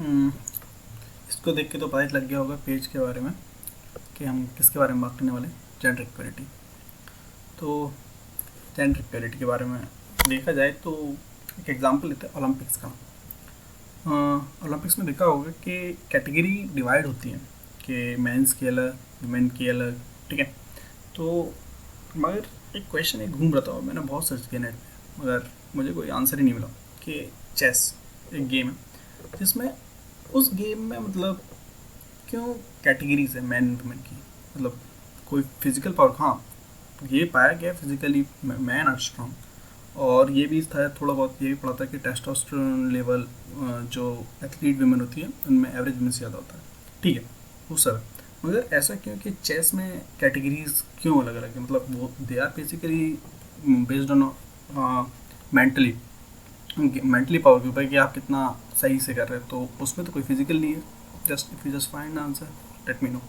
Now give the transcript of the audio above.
हम्म, इसको देख के तो पता ही लग गया होगा पेज के बारे में कि हम किसके बारे में बात करने वाले हैं। Gender equality. तो जेंडर इक्वलिटी के बारे में देखा जाए तो एक एग्जांपल लेते हैं ओलंपिक्स का। ओलंपिक्स में देखा होगा कि कैटेगरी डिवाइड होती है कि मेंस की अलग, वुमेन की अलग, ठीक है। तो मगर एक क्वेश्चन एक घूम रहा था, मैंने बहुत सर्च किया नेट पे, मगर मुझे कोई आंसर ही नहीं मिला कि चेस एक गेम है जिसमें, उस गेम में मतलब क्यों कैटेगरीज है मैन वुमेन की। मतलब कोई फिजिकल पावर, हाँ ये पाया गया फिजिकली मैन आर स्ट्रॉन्ग, और ये भी था थोड़ा बहुत ये भी पढ़ा था कि टेस्टोस्टेरोन लेवल जो एथलीट वुमेन होती है उनमें एवरेज वुमेन से ज़्यादा होता है, ठीक है, वो सब। मगर ऐसा क्यों कि चेस में कैटेगरीज क्यों अलग अलग है? मतलब वो they are basically based on mentally mentally power के ऊपर कि आप कितना सही से कर रहे हो। तो उसमें तो कोई फिजिकल नहीं है। Just if you just find answer, let me know.